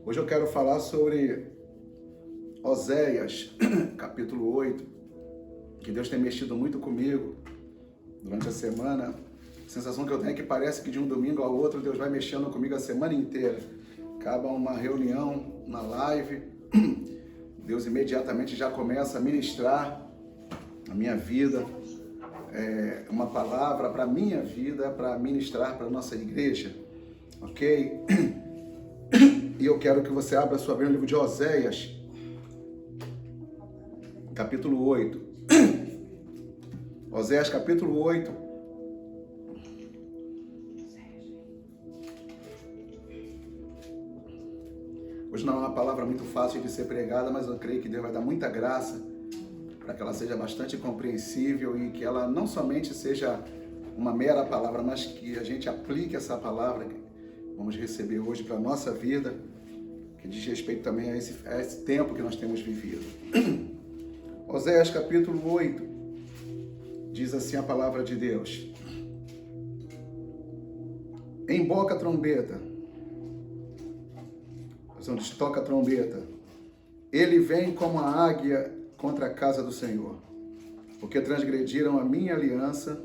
Hoje eu quero falar sobre Oséias, capítulo 8, que Deus tem mexido muito comigo durante a semana. A sensação que eu tenho é que parece que de um domingo ao outro Deus vai mexendo comigo a semana inteira. Acaba uma reunião na live, Deus imediatamente já começa a ministrar a minha vida, uma palavra para a minha vida, para ministrar para a nossa igreja, ok? E eu quero que você abra sua Bíblia no livro de Oséias, capítulo 8. Oséias, capítulo 8. Hoje não é uma palavra muito fácil de ser pregada, mas eu creio que Deus vai dar muita graça para que ela seja bastante compreensível e que ela não somente seja uma mera palavra, mas que a gente aplique essa palavra que vamos receber hoje para a nossa vida, que diz respeito também a esse tempo que nós temos vivido. Oséias capítulo 8, diz assim a palavra de Deus: emboca a trombeta, onde toca a trombeta, ele vem como a águia contra a casa do Senhor, porque transgrediram a minha aliança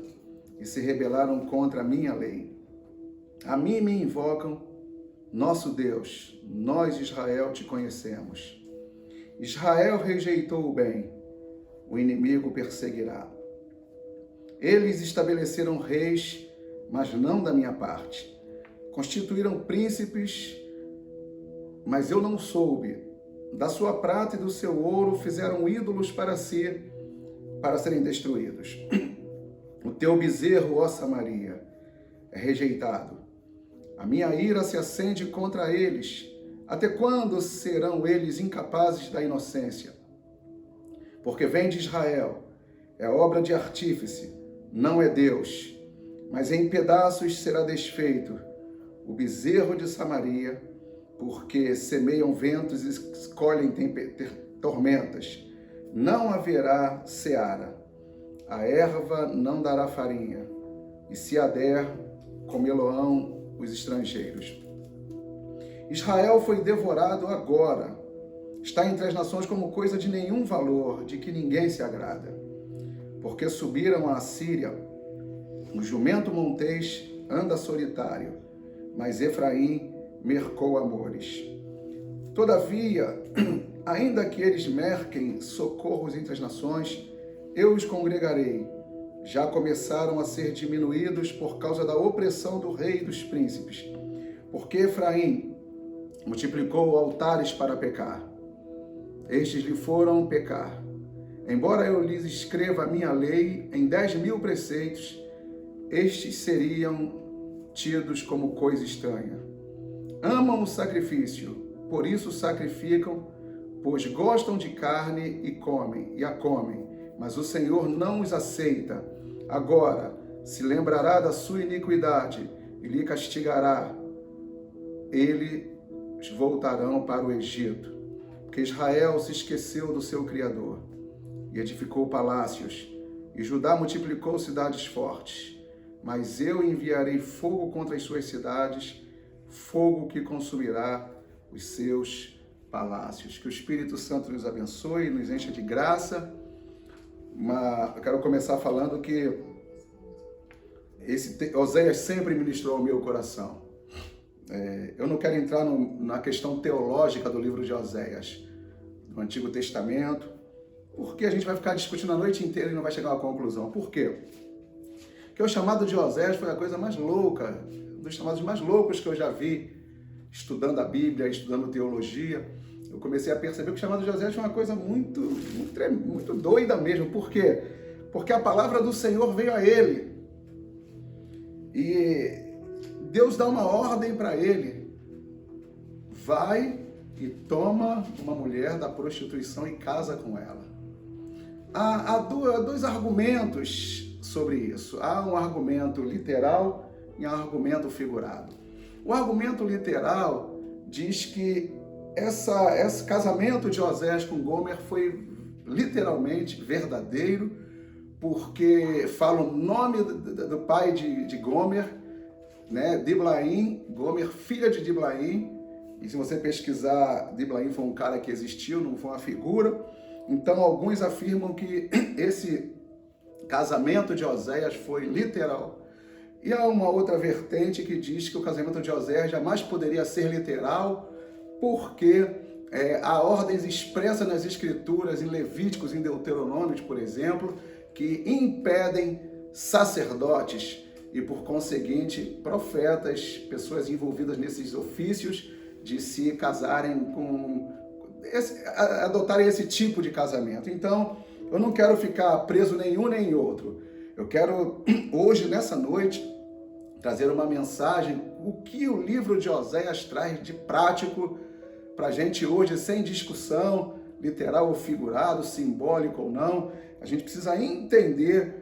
e se rebelaram contra a minha lei. A mim me invocam, nosso Deus, nós Israel te conhecemos. Israel rejeitou o bem, o inimigo perseguirá. Eles estabeleceram reis, mas não da minha parte. Constituíram príncipes, mas eu não soube. Da sua prata e do seu ouro fizeram ídolos para serem destruídos. O teu bezerro, ó Samaria, é rejeitado. A minha ira se acende contra eles. Até quando serão eles incapazes da inocência? Porque vem de Israel, é obra de artífice, não é Deus, mas em pedaços será desfeito o bezerro de Samaria, porque semeiam ventos e colhem tormentas. Não haverá seara, a erva não dará farinha, e se a der, comê-lo-ão os estrangeiros. Israel foi devorado agora, está entre as nações como coisa de nenhum valor, de que ninguém se agrada. Porque subiram a Assíria, o jumento montês anda solitário, mas Efraim mercou amores. Todavia, ainda que eles merquem socorros entre as nações, eu os congregarei. Já começaram a ser diminuídos por causa da opressão do rei e dos príncipes. Porque Efraim multiplicou altares para pecar. Estes lhe foram pecar. Embora eu lhes escreva a minha lei em 10.000 preceitos, estes seriam tidos como coisa estranha. Amam o sacrifício, por isso sacrificam, pois gostam de carne e a comem, mas o Senhor não os aceita. Agora se lembrará da sua iniquidade e lhe castigará. Eles voltarão para o Egito, porque Israel se esqueceu do seu Criador e edificou palácios, e Judá multiplicou cidades fortes. Mas eu enviarei fogo contra as suas cidades, fogo que consumirá os seus palácios. Que o Espírito Santo nos abençoe, nos encha de graça. Eu quero começar falando que Oséias sempre ministrou ao meu coração. Eu não quero entrar na questão teológica do livro de Oséias, do Antigo Testamento, porque a gente vai ficar discutindo a noite inteira e não vai chegar a uma conclusão. Por quê? Porque o chamado de Oséias foi a coisa mais louca, um dos chamados mais loucos que eu já vi, estudando a Bíblia, estudando teologia. Eu comecei a perceber que o chamado de Oséias foi uma coisa muito doida mesmo. Por quê? Porque a palavra do Senhor veio a ele. E Deus dá uma ordem para ele. Vai e toma uma mulher da prostituição e casa com ela. Há dois argumentos sobre isso. Há um argumento literal e um argumento figurado. O argumento literal diz que esse casamento de Oséias com Gomer foi literalmente verdadeiro, porque fala o nome do pai de Gomer, né? Diblaim, Gomer, filha de Diblaim, E se você pesquisar, Diblaim foi um cara que existiu, não foi uma figura. Então, alguns afirmam que esse casamento de Oséias foi literal. E há uma outra vertente que diz que o casamento de Oséias jamais poderia ser literal, porque há ordens expressas nas Escrituras, em Levíticos, em Deuteronômio, por exemplo, que impedem sacerdotes e, por conseguinte, profetas, pessoas envolvidas nesses ofícios, de se casarem adotarem esse tipo de casamento. Então, eu não quero ficar preso nenhum nem outro. Eu quero, hoje, nessa noite, trazer uma mensagem, o que o livro de Oséias traz de prático para a gente hoje, sem discussão, literal ou figurado, simbólico ou não. A gente precisa entender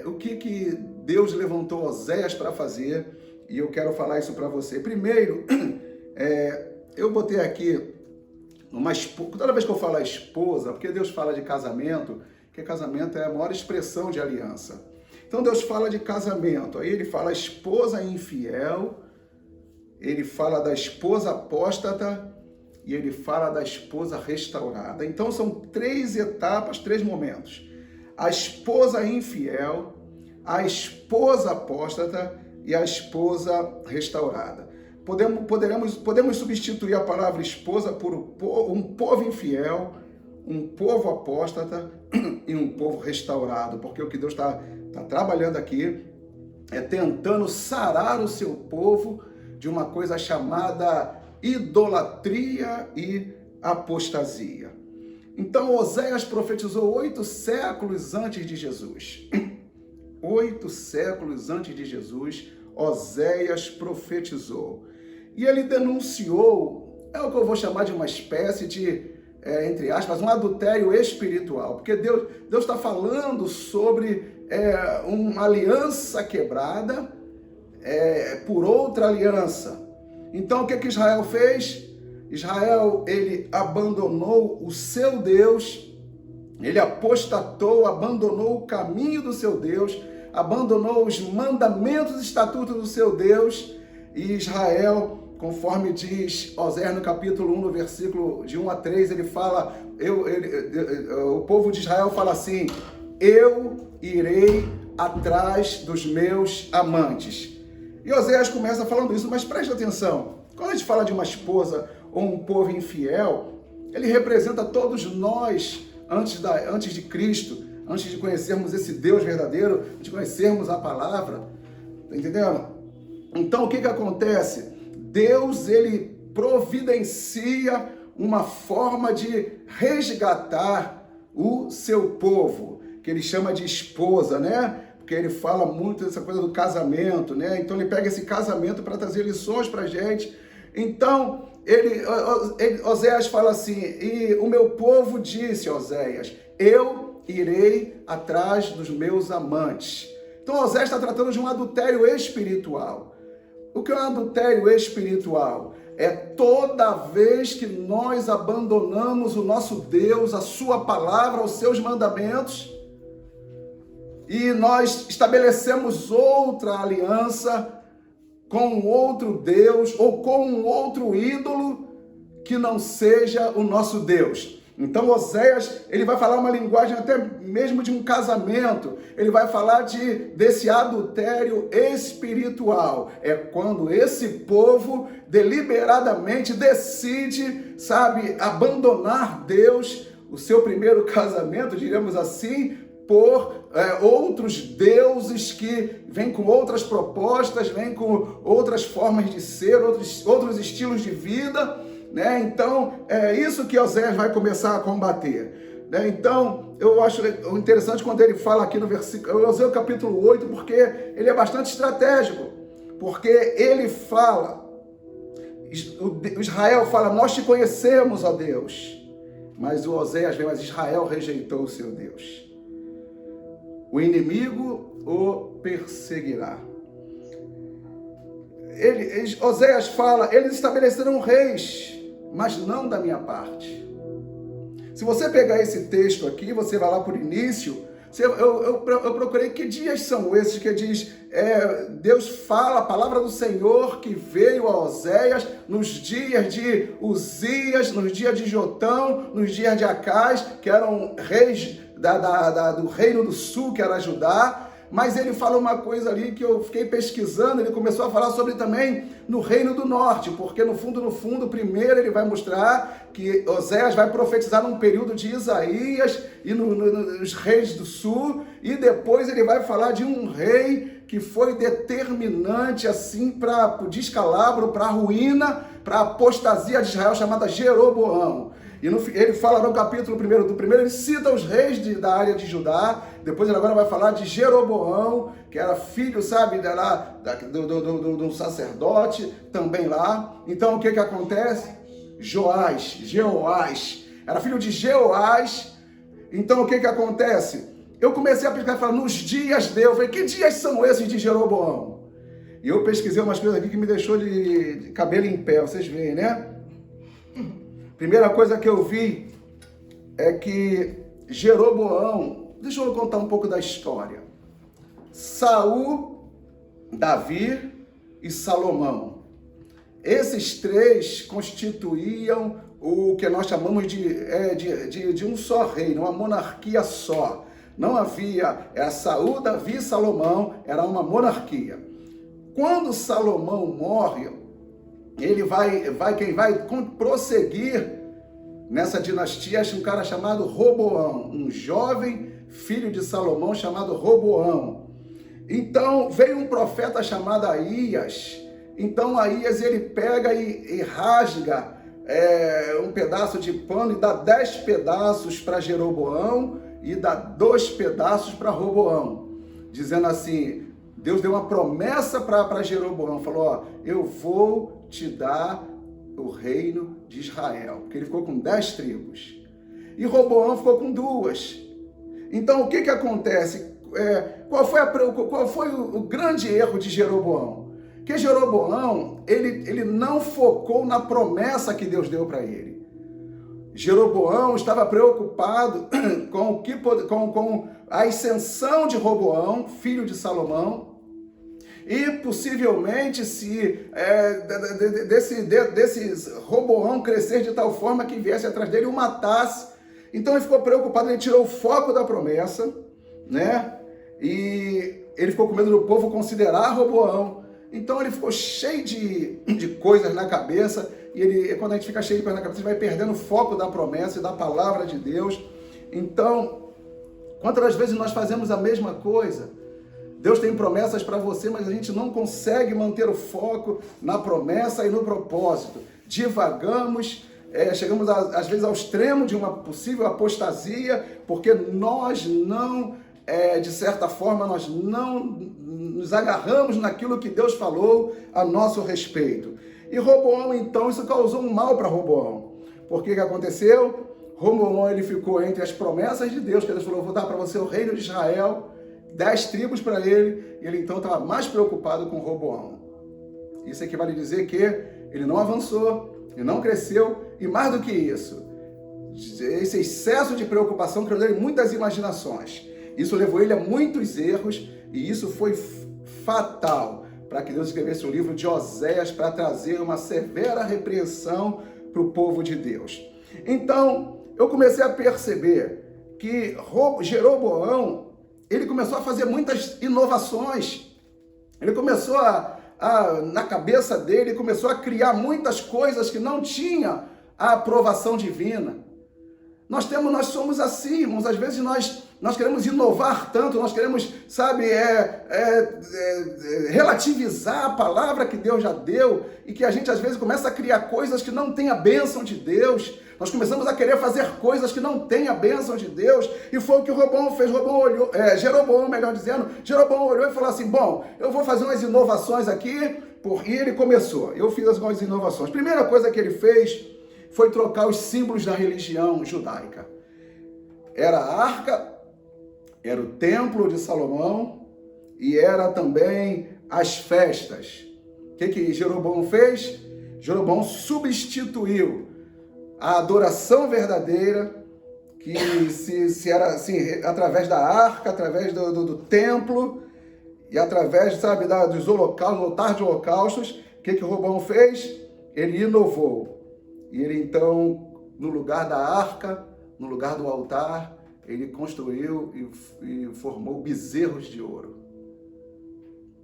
o que Deus levantou Oséias para fazer, e eu quero falar isso para você. Primeiro, eu botei aqui toda vez que eu falo a esposa, porque Deus fala de casamento, que casamento é a maior expressão de aliança. Então Deus fala de casamento, aí ele fala esposa infiel, ele fala da esposa apóstata e ele fala da esposa restaurada. Então são 3 etapas, 3 momentos. A esposa infiel, a esposa apóstata e a esposa restaurada. Podemos substituir a palavra esposa por um povo infiel, um povo apóstata e um povo restaurado, porque o que Deus está trabalhando aqui é tentando sarar o seu povo de uma coisa chamada idolatria e apostasia. Então Oséias profetizou 8 séculos antes de Jesus. 8 séculos antes de Jesus, Oséias profetizou. E ele denunciou, é o que eu vou chamar de uma espécie de, entre aspas, um adultério espiritual. Porque Deus está falando sobre uma aliança quebrada por outra aliança. Então o que Israel fez? Israel, ele abandonou o seu Deus, ele apostatou, abandonou o caminho do seu Deus, abandonou os mandamentos e estatutos do seu Deus, e Israel, conforme diz Oséias no capítulo 1, no versículo de 1 a 3, ele fala, o povo de Israel fala assim: eu irei atrás dos meus amantes. E Oséias começa falando isso, mas preste atenção, quando a gente fala de uma esposa ou um povo infiel, ele representa todos nós antes de Cristo, antes de conhecermos esse Deus verdadeiro, de conhecermos a palavra, tá entendendo? Então o que acontece? Deus, ele providencia uma forma de resgatar o seu povo, que ele chama de esposa, né? Porque ele fala muito dessa coisa do casamento, né? Então ele pega esse casamento para trazer lições para a gente. Então, Oséias fala assim: e o meu povo disse, Oséias, eu irei atrás dos meus amantes. Então Oséias está tratando de um adultério espiritual. O que é um adultério espiritual? É toda vez que nós abandonamos o nosso Deus, a sua palavra, os seus mandamentos, e nós estabelecemos outra aliança com um outro Deus ou com um outro ídolo que não seja o nosso Deus. Então Oséias, ele vai falar uma linguagem até mesmo de um casamento, ele vai falar desse adultério espiritual. É quando esse povo deliberadamente decide, abandonar Deus, o seu primeiro casamento, diríamos assim, por outros deuses que vêm com outras propostas, vêm com outras formas de ser, outros estilos de vida, né? Então, é isso que Oséias vai começar a combater, né? Então, eu acho interessante quando ele fala aqui no versículo, eu usei o capítulo 8, porque ele é bastante estratégico, porque ele fala, Israel fala, nós te conhecemos, ó Deus, mas o Oséias vem, mas Israel rejeitou o seu Deus. O inimigo o perseguirá. Oséias fala, eles estabeleceram reis, mas não da minha parte. Se você pegar esse texto aqui, você vai lá por início, Eu procurei que dias são esses que diz, Deus fala, a palavra do Senhor que veio a Oséias nos dias de Uzias, nos dias de Jotão, nos dias de Acás, que eram reis do reino do sul, que era Judá. Mas ele fala uma coisa ali que eu fiquei pesquisando, ele começou a falar sobre também no reino do norte, porque no fundo, primeiro ele vai mostrar que Oséias vai profetizar num período de Isaías e nos reis do sul, e depois ele vai falar de um rei que foi determinante assim para o descalabro, para a ruína, para a apostasia de Israel, chamada Jeroboão. E ele fala no capítulo do primeiro, ele cita os reis da área de Judá. Depois ele agora vai falar de Jeroboão, que era filho, sabe, do sacerdote, também lá. Então o que acontece? Jeoás, era filho de Jeoás. Então o que acontece? Eu comecei a pesquisar e falar, nos dias eu falei, que dias são esses de Jeroboão? E eu pesquisei umas coisas aqui que me deixou de cabelo em pé, vocês veem, né? Primeira coisa que eu vi é que Jeroboão, deixa eu contar um pouco da história. Saul, Davi e Salomão. Esses três constituíam o que nós chamamos de um só reino, uma monarquia só. Não havia, Saul, Davi e Salomão, era uma monarquia. Quando Salomão morre, quem vai prosseguir nessa dinastia é um cara chamado Roboão, um jovem filho de Salomão chamado Roboão. Então veio um profeta chamado Aías. Então Aías ele pega e rasga um pedaço de pano e dá 10 pedaços para Jeroboão e dá 2 pedaços para Roboão, dizendo assim, Deus deu uma promessa para Jeroboão, falou, eu vou te dar o reino de Israel, porque ele ficou com 10 tribos, e Roboão ficou com 2. Então o que acontece? Qual foi o grande erro de Jeroboão? Que Jeroboão, ele não focou na promessa que Deus deu para ele. Jeroboão estava preocupado com a ascensão de Roboão, filho de Salomão, e possivelmente desse Roboão crescer de tal forma que viesse atrás dele e o matasse. Então ele ficou preocupado, ele tirou o foco da promessa, né? E ele ficou com medo do povo considerar Roboão. Então ele ficou cheio de coisas na cabeça, e quando a gente fica cheio de coisas na cabeça, a gente vai perdendo o foco da promessa e da palavra de Deus. Então, quantas vezes nós fazemos a mesma coisa? Deus tem promessas para você, mas a gente não consegue manter o foco na promessa e no propósito. Divagamos, chegamos às vezes ao extremo de uma possível apostasia, porque nós não, de certa forma, nós não nos agarramos naquilo que Deus falou a nosso respeito. E Roboão, então, isso causou um mal para Roboão. Por que aconteceu? Roboão, ele ficou entre as promessas de Deus, que Deus falou, vou dar para você o reino de Israel, 10 tribos para ele, e ele então estava mais preocupado com Roboão. Isso equivale a dizer que ele não avançou, ele não cresceu, e mais do que isso, esse excesso de preocupação criou nele muitas imaginações. Isso levou ele a muitos erros, e isso foi fatal para que Deus escrevesse o livro de Oséias para trazer uma severa repreensão para o povo de Deus. Então, eu comecei a perceber que Jeroboão, ele começou a fazer muitas inovações. Ele começou na cabeça dele, começou a criar muitas coisas que não tinha a aprovação divina. Nós somos assim, irmãos, às vezes nós queremos inovar tanto, nós queremos, sabe, relativizar a palavra que Deus já deu, e que a gente às vezes começa a criar coisas que não tem a bênção de Deus. Nós começamos a querer fazer coisas que não têm a bênção de Deus, e foi o que Roboão fez. Jeroboão, melhor dizendo, Jeroboão olhou e falou assim, bom, eu vou fazer umas inovações aqui, e ele começou. Eu fiz algumas inovações. Primeira coisa que ele fez foi trocar os símbolos da religião judaica. Era a arca, era o templo de Salomão, e era também as festas. O que Jeroboão fez? Jeroboão substituiu a adoração verdadeira, que se era assim, através da arca, através do templo e através, sabe, dos holocaustos, do altar de holocaustos, o que o Roboão fez? Ele inovou. E ele então, no lugar da arca, no lugar do altar, ele construiu e formou bezerros de ouro.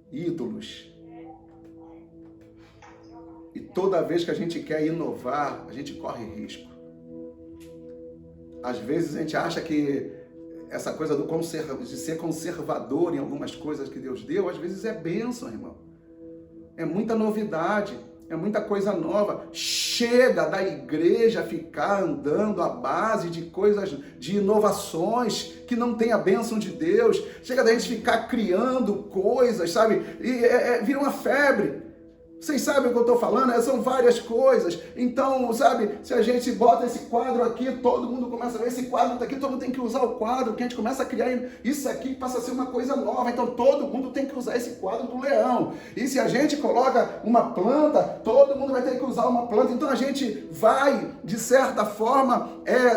Ídolos. E toda vez que a gente quer inovar, a gente corre risco. Às vezes a gente acha que essa coisa de ser conservador em algumas coisas que Deus deu, às vezes é bênção, irmão. É muita novidade, é muita coisa nova. Chega da igreja ficar andando à base de coisas, de inovações que não tem a bênção de Deus. Chega da gente ficar criando coisas, sabe? E vira uma febre. Vocês sabem o que eu estou falando? São várias coisas. Então, sabe, se a gente bota esse quadro aqui, todo mundo começa a ver esse quadro está aqui, todo mundo tem que usar o quadro, porque a gente começa a criar isso aqui, passa a ser uma coisa nova. Então, todo mundo tem que usar esse quadro do leão. E se a gente coloca uma planta, todo mundo vai ter que usar uma planta. Então, a gente vai, de certa forma,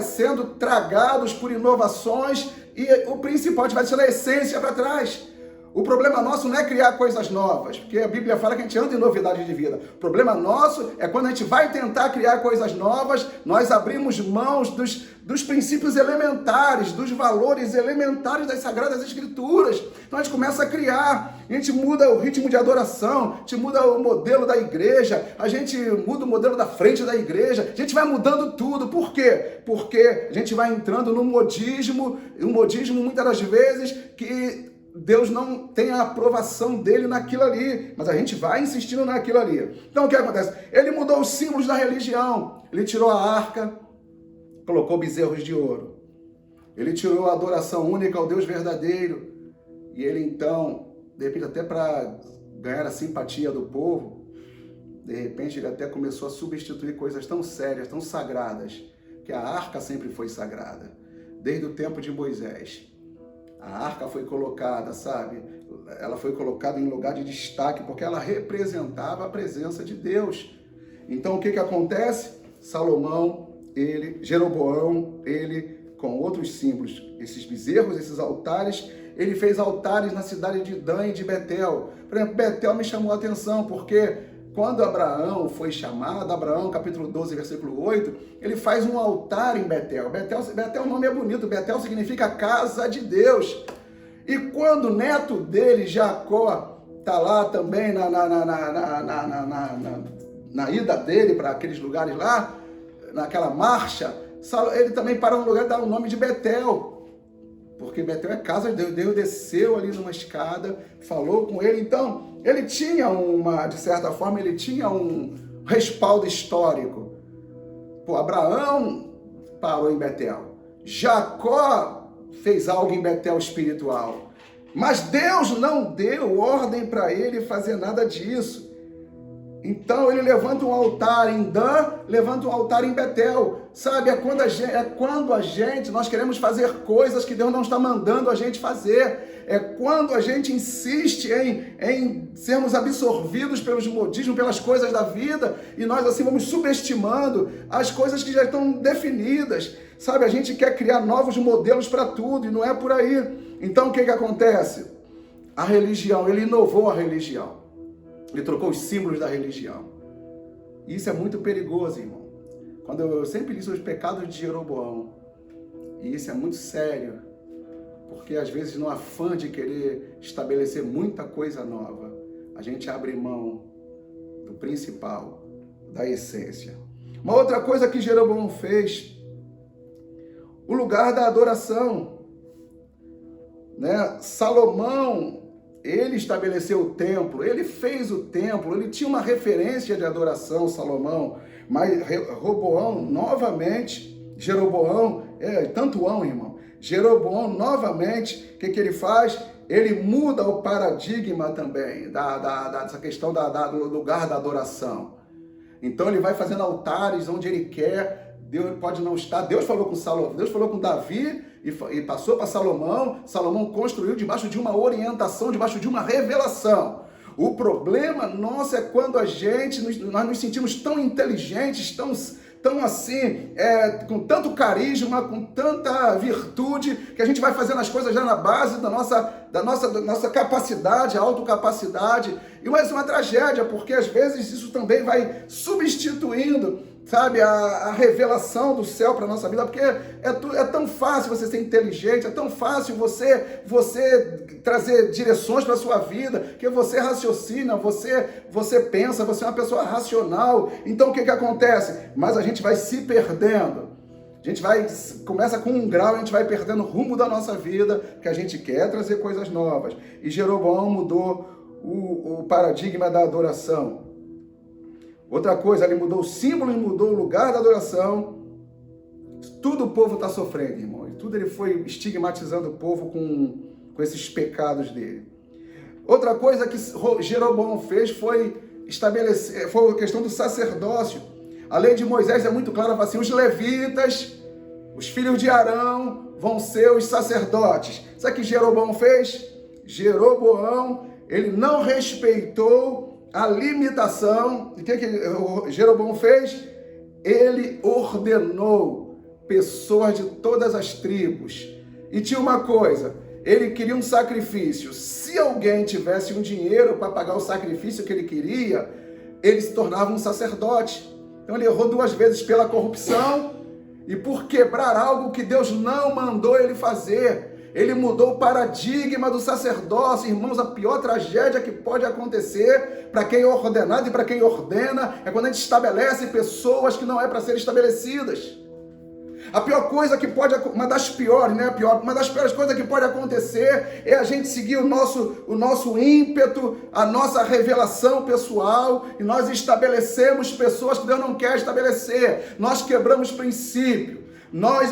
sendo tragados por inovações e o principal, a gente vai deixando a essência para trás. O problema nosso não é criar coisas novas, porque a Bíblia fala que a gente anda em novidade de vida. O problema nosso é quando a gente vai tentar criar coisas novas, nós abrimos mãos dos princípios elementares, dos valores elementares das Sagradas Escrituras. Então a gente começa a criar, a gente muda o ritmo de adoração, a gente muda o modelo da igreja, a gente muda o modelo da frente da igreja, a gente vai mudando tudo. Por quê? Porque a gente vai entrando no modismo, muitas das vezes que Deus não tem a aprovação dele naquilo ali, mas a gente vai insistindo naquilo ali. Então o que acontece? Ele mudou os símbolos da religião, ele tirou a arca, colocou bezerros de ouro, ele tirou a adoração única ao Deus verdadeiro, e ele então, de repente até para ganhar a simpatia do povo, de repente ele até começou a substituir coisas tão sérias, tão sagradas, que a arca sempre foi sagrada, desde o tempo de Moisés. A arca foi colocada, sabe? Ela foi colocada em lugar de destaque, porque ela representava a presença de Deus. Então, o que acontece? Jeroboão, com outros símbolos, esses bezerros, esses altares, ele fez altares na cidade de Dan e de Betel. Por exemplo, Betel me chamou a atenção, porque quando Abraão foi chamado, Abraão, capítulo 12, versículo 8, ele faz um altar em Betel. Betel, o nome é bonito, Betel significa casa de Deus. E quando o neto dele, Jacó, está lá também na ida dele para aqueles lugares lá, naquela marcha, ele também parou no lugar e dá o nome de Betel. Porque Betel é casa de Deus. Deus desceu ali numa escada, falou com ele. Então, ele tinha de certa forma, ele tinha um respaldo histórico. Abraão parou em Betel. Jacó fez algo em Betel espiritual. Mas Deus não deu ordem para ele fazer nada disso. Então ele levanta um altar em Dan, levanta um altar em Betel. Sabe, nós queremos fazer coisas que Deus não está mandando a gente fazer. É quando a gente insiste em sermos absorvidos pelos modismos, pelas coisas da vida, e nós assim vamos subestimando as coisas que já estão definidas. Sabe, a gente quer criar novos modelos para tudo, e não é por aí. Então o que acontece? A religião, ele inovou a religião. Ele trocou os símbolos da religião. Isso é muito perigoso, irmão. Quando eu sempre li sobre os pecados de Jeroboão, e isso é muito sério, porque às vezes no afã de querer estabelecer muita coisa nova, a gente abre mão do principal, da essência. Uma outra coisa que Jeroboão fez, o lugar da adoração, né? Salomão, ele estabeleceu o templo, ele fez o templo, ele tinha uma referência de adoração, Salomão, mas Jeroboão, irmão, Jeroboão, novamente, o que ele faz? Ele muda o paradigma também, dessa questão do lugar da adoração. Então ele vai fazendo altares onde ele quer, Deus pode não estar, Deus falou com Salomão, Deus falou com Davi, e passou para Salomão. Salomão construiu debaixo de uma orientação, debaixo de uma revelação. O problema nosso é quando nós nos sentimos tão inteligentes, tão assim, com tanto carisma, com tanta virtude, que a gente vai fazendo as coisas já na base da nossa capacidade, autocapacidade. E mas é uma tragédia, porque às vezes isso também vai substituindo, sabe, a revelação do céu para a nossa vida, porque é tão fácil você ser inteligente, é tão fácil você trazer direções para a sua vida, que você raciocina, você pensa, você é uma pessoa racional. Então o que acontece? Mas a gente vai se perdendo. A gente começa com um grau, a gente vai perdendo o rumo da nossa vida, que a gente quer trazer coisas novas. E Jeroboão mudou o paradigma da adoração. Outra coisa, ele mudou o símbolo e mudou o lugar da adoração. Tudo o povo está sofrendo, irmão. E tudo ele foi estigmatizando o povo com esses pecados dele. Outra coisa que Jeroboão fez foi a questão do sacerdócio. A lei de Moisés é muito clara, assim, os levitas, os filhos de Arão, vão ser os sacerdotes. Sabe o que Jeroboão fez? Jeroboão, ele não respeitou a limitação. E o que Jeroboão fez? Ele ordenou pessoas de todas as tribos. E tinha uma coisa, ele queria um sacrifício. Se alguém tivesse um dinheiro para pagar o sacrifício que ele queria, ele se tornava um sacerdote. Então ele errou 2 vezes pela corrupção e por quebrar algo que Deus não mandou ele fazer. Ele mudou o paradigma do sacerdócio. Irmãos, a pior tragédia que pode acontecer para quem é ordenado e para quem ordena é quando a gente estabelece pessoas que não é para serem estabelecidas. A pior coisa que pode, uma das piores coisas que pode acontecer é a gente seguir o nosso ímpeto, a nossa revelação pessoal, e nós estabelecemos pessoas que Deus não quer estabelecer. Nós quebramos princípio. Nós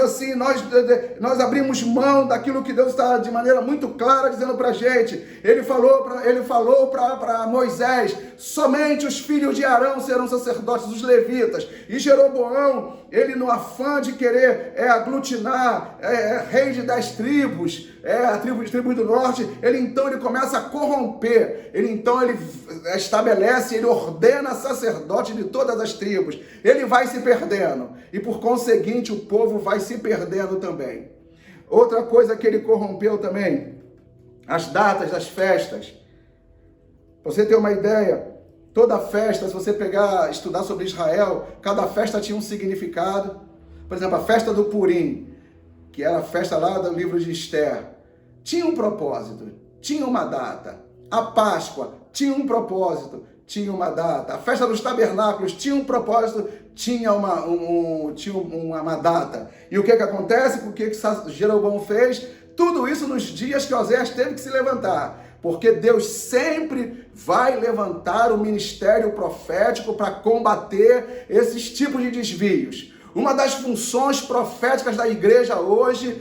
abrimos mão daquilo que Deus está de maneira muito clara dizendo para a gente. Ele falou para Moisés, somente os filhos de Arão serão sacerdotes, os levitas. E Jeroboão, ele no afã de querer aglutinar rei de 10 tribos, a tribo do norte, ele começa a corromper. Ele estabelece, ele ordena sacerdote de todas as tribos. Ele vai se perdendo. E por conseguinte o povo vai se perdendo também. Outra coisa que ele corrompeu também, as datas das festas. Pra você ter uma ideia, toda festa, se você estudar sobre Israel, cada festa tinha um significado. Por exemplo, a festa do Purim, que era a festa lá do livro de Esther, tinha um propósito, tinha uma data. A Páscoa tinha um propósito, tinha uma data. A festa dos tabernáculos tinha um propósito, tinha uma data. E o que acontece? O que Jeroboão fez? Tudo isso nos dias que Oséias teve que se levantar. Porque Deus sempre vai levantar o ministério profético para combater esses tipos de desvios. Uma das funções proféticas da igreja hoje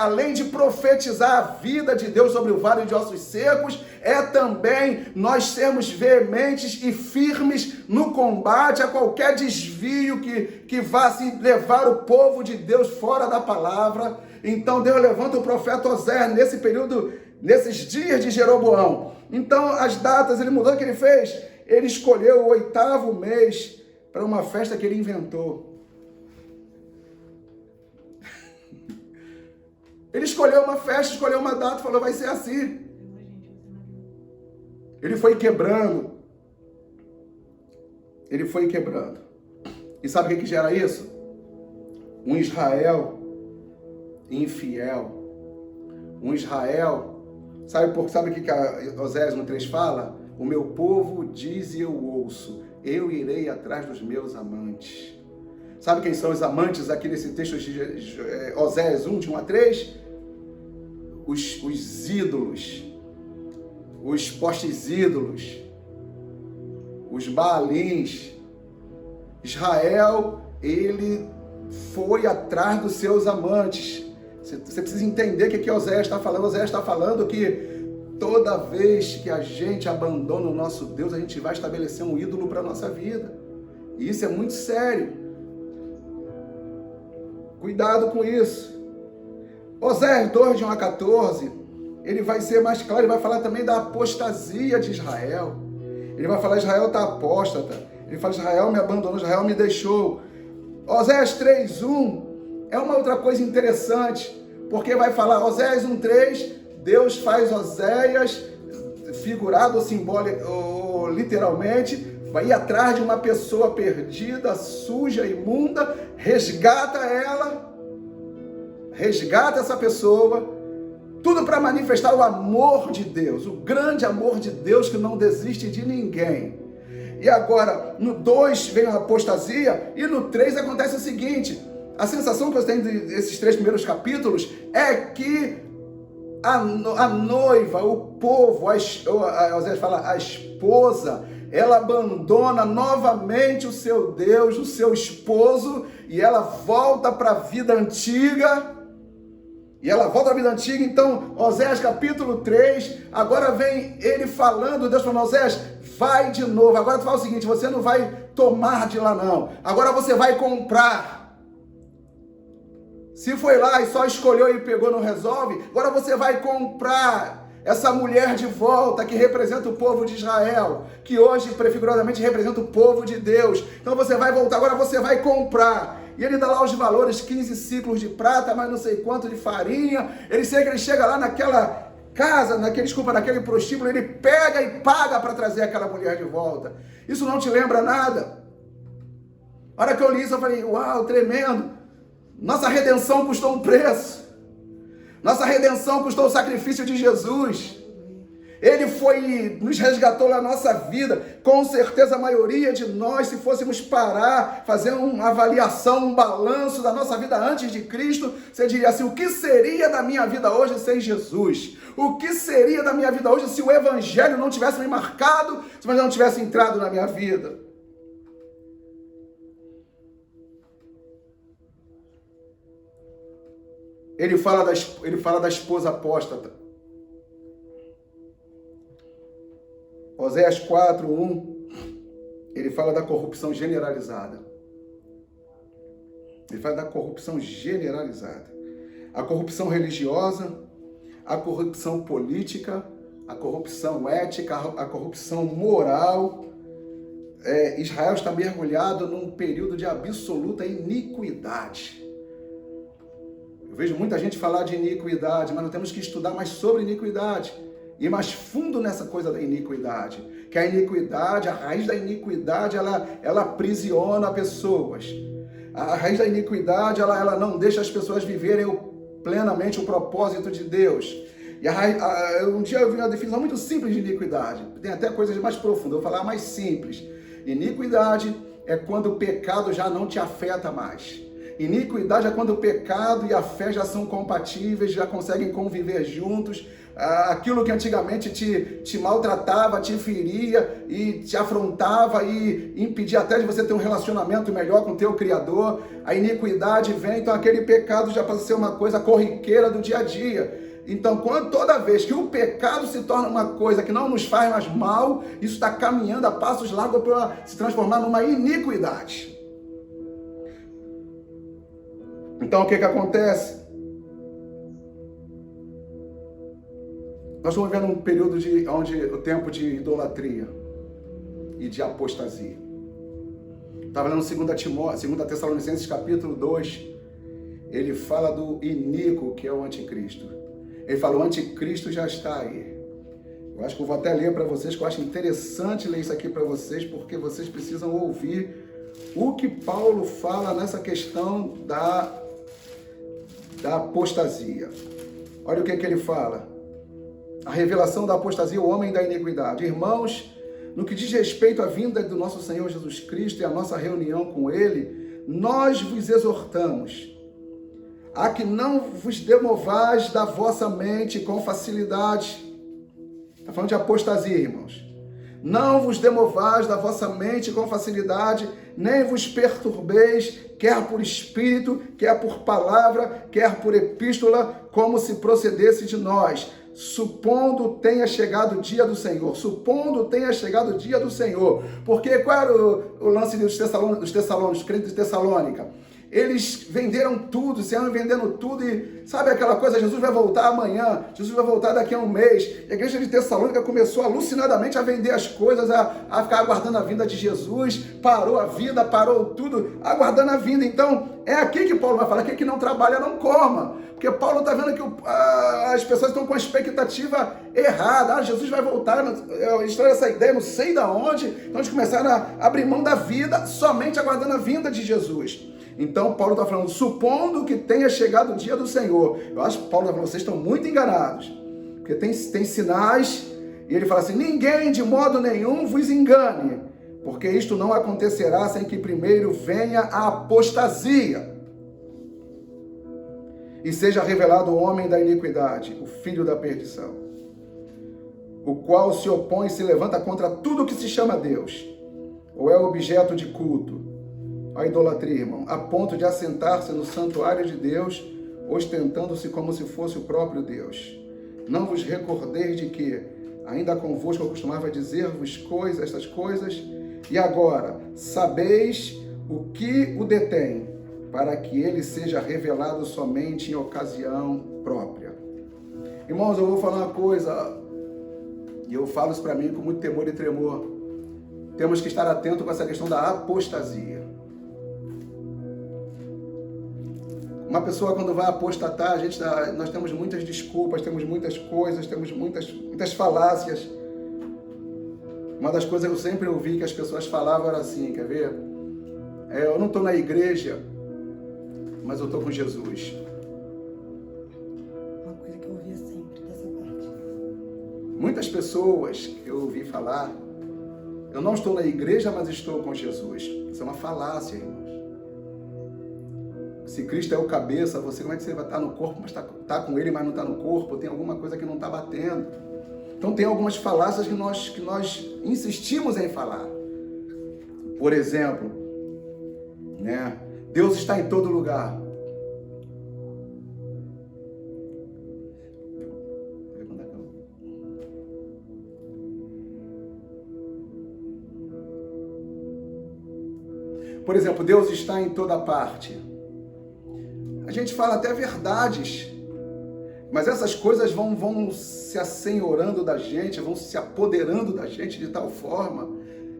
além de profetizar a vida de Deus sobre o vale de ossos secos, é também nós sermos veementes e firmes no combate a qualquer desvio que vá se levar o povo de Deus fora da palavra. Então Deus levanta o profeta Oséias nesse período, nesses dias de Jeroboão. Então as datas, ele mudou. O que ele fez? Ele escolheu o 8º mês para uma festa que ele inventou. Ele escolheu uma festa, escolheu uma data, falou, vai ser assim. Ele foi quebrando. Ele foi quebrando. E sabe o que gera isso? Um Israel infiel. Um Israel. Sabe o que Oséias 1:3 fala? O meu povo diz e eu ouço, eu irei atrás dos meus amantes. Sabe quem são os amantes aqui nesse texto de Oséias 1, de 1 a 3? Os ídolos, os postes ídolos, os baalins. Israel, ele foi atrás dos seus amantes. Você precisa entender o que Oséias está falando. Oséias está falando que toda vez que a gente abandona o nosso Deus, a gente vai estabelecer um ídolo para a nossa vida. E isso é muito sério. Cuidado com isso. Oséias 2, de 1 a 14, ele vai ser mais claro, ele vai falar também da apostasia de Israel. Ele vai falar, Israel está apóstata. Ele fala, Israel me abandonou, Israel me deixou. Oséias 3:1 é uma outra coisa interessante, porque vai falar, Oséias 1:3, Deus faz Oséias, figurado ou simbólico, ou literalmente, vai ir atrás de uma pessoa perdida, suja, imunda, resgata ela, resgata essa pessoa, tudo para manifestar o amor de Deus, o grande amor de Deus que não desiste de ninguém. E agora, no 2 vem a apostasia, e no 3 acontece o seguinte, a sensação que eu tenho desses 3 primeiros capítulos é que a noiva, o povo, Oséias fala, a esposa, ela abandona novamente o seu Deus, o seu esposo, e ela volta para a vida antiga. Então, Oséias capítulo 3, agora vem ele falando, Deus falando, Oséias, vai de novo. Agora tu fala o seguinte, você não vai tomar de lá não, agora você vai comprar. Se foi lá e só escolheu e pegou, não resolve, agora você vai comprar essa mulher de volta que representa o povo de Israel, que hoje prefiguradamente representa o povo de Deus. Então você vai voltar, agora você vai comprar. E ele dá lá os valores, 15 ciclos de prata, mais não sei quanto de farinha. Ele chega lá naquela casa, naquele prostíbulo, ele pega e paga para trazer aquela mulher de volta. Isso não te lembra nada? A hora que eu li isso, eu falei, uau, tremendo. Nossa redenção custou um preço. Nossa redenção custou o sacrifício de Jesus. Ele nos resgatou na nossa vida. Com certeza a maioria de nós, se fôssemos parar, fazer uma avaliação, um balanço da nossa vida antes de Cristo, você diria assim, o que seria da minha vida hoje sem Jesus? O que seria da minha vida hoje se o Evangelho não tivesse me marcado, se o Evangelho não tivesse entrado na minha vida? Ele fala da esposa apóstata. Oséias 4:1, ele fala da corrupção generalizada. Ele fala da corrupção generalizada. A corrupção religiosa, a corrupção política, a corrupção ética, a corrupção moral. Israel está mergulhado num período de absoluta iniquidade. Eu vejo muita gente falar de iniquidade, mas nós temos que estudar mais sobre iniquidade. Ir mais fundo nessa coisa da iniquidade. Que a iniquidade, a raiz da iniquidade, ela aprisiona pessoas. A raiz da iniquidade, ela não deixa as pessoas viverem plenamente o propósito de Deus. E um dia eu vi uma definição muito simples de iniquidade. Tem até coisas mais profundas, eu vou falar mais simples. Iniquidade é quando o pecado já não te afeta mais. Iniquidade é quando o pecado e a fé já são compatíveis, já conseguem conviver juntos. Aquilo que antigamente te maltratava, te feria e te afrontava e impedia até de você ter um relacionamento melhor com o teu Criador. A iniquidade vem, então aquele pecado já passa a ser uma coisa corriqueira do dia a dia. Então, toda vez que o pecado se torna uma coisa que não nos faz mais mal, isso está caminhando a passos largos para se transformar numa iniquidade. Então, o que acontece? Nós estamos vivendo um período o tempo de idolatria e de apostasia. Estava lendo 2 Tessalonicenses capítulo 2, ele fala do iníquo, que é o anticristo. Ele fala, o anticristo já está aí. Eu acho que eu vou até ler para vocês, que eu acho interessante ler isso aqui para vocês, porque vocês precisam ouvir o que Paulo fala nessa questão da apostasia. Olha o que ele fala. A revelação da apostasia, o homem da iniquidade. Irmãos, no que diz respeito à vinda do nosso Senhor Jesus Cristo e à nossa reunião com Ele, nós vos exortamos a que não vos demovais da vossa mente com facilidade. Está falando de apostasia, irmãos. Não vos demovais da vossa mente com facilidade, nem vos perturbeis, quer por espírito, quer por palavra, quer por epístola, como se procedesse de nós, supondo tenha chegado o dia do Senhor. Supondo tenha chegado o dia do Senhor. Porque qual era o lance dos crentes de Tessalônica? eles venderam tudo, saíram vendendo tudo e sabe aquela coisa, Jesus vai voltar amanhã, Jesus vai voltar daqui a um mês. E a igreja de Tessalônica começou alucinadamente a vender as coisas, a ficar aguardando a vinda de Jesus, parou a vida, parou tudo, aguardando a vinda. Então, é aqui que Paulo vai falar, aquele que não trabalha não coma. Porque Paulo está vendo que as pessoas estão com a expectativa errada. Jesus vai voltar, eles têm essa ideia, não sei de onde. Então eles começaram a abrir mão da vida, somente aguardando a vinda de Jesus. Então Paulo está falando, supondo que tenha chegado o dia do Senhor. Eu acho que Paulo está falando, vocês estão muito enganados. Porque tem sinais, e ele fala assim, ninguém de modo nenhum vos engane, porque isto não acontecerá sem que primeiro venha a apostasia. E seja revelado o homem da iniquidade, o filho da perdição, o qual se opõe e se levanta contra tudo que se chama Deus, ou é objeto de culto, a idolatria, irmão, a ponto de assentar-se no santuário de Deus, ostentando-se como se fosse o próprio Deus. Não vos recordeis de que, ainda convosco eu costumava dizer-vos estas coisas, e agora sabeis o que o detém, para que ele seja revelado somente em ocasião própria. Irmãos, eu vou falar uma coisa, e eu falo isso para mim com muito temor e tremor. Temos que estar atento com essa questão da apostasia. Uma pessoa quando vai apostatar, nós temos muitas desculpas, temos muitas coisas, temos muitas falácias. Uma das coisas que eu sempre ouvi que as pessoas falavam era assim, quer ver? Eu não estou na igreja, mas eu estou com Jesus. Uma coisa que eu ouvia sempre dessa parte. Muitas pessoas que eu ouvi falar, eu não estou na igreja, mas estou com Jesus. Isso é uma falácia, irmãos. Se Cristo é o cabeça, como é que você vai estar no corpo, mas está com ele, mas não está no corpo? Tem alguma coisa que não está batendo. Então tem algumas falácias que nós insistimos em falar. Por exemplo, né? Deus está em todo lugar. Por exemplo, Deus está em toda parte. A gente fala até verdades, mas essas coisas vão se assenhorando da gente, vão se apoderando da gente de tal forma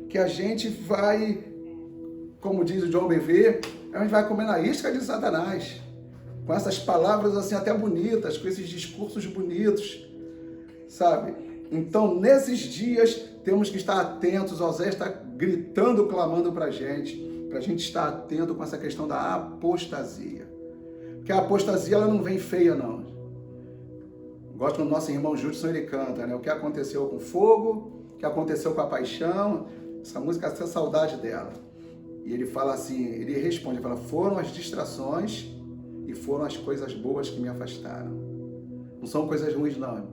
que a gente vai, como diz o John Bevere, a gente vai comer na isca de Satanás, com essas palavras assim até bonitas, com esses discursos bonitos, sabe? Então, nesses dias, temos que estar atentos. O Zé está gritando, clamando para a gente estar atento com essa questão da apostasia. Porque a apostasia, ela não vem feia, não. Gosto do nosso irmão Judson, ele canta, né? O que aconteceu com o fogo, o que aconteceu com a paixão, essa música, essa saudade dela. E ele fala assim, ele responde, ele fala, foram as distrações e foram as coisas boas que me afastaram. Não são coisas ruins, não.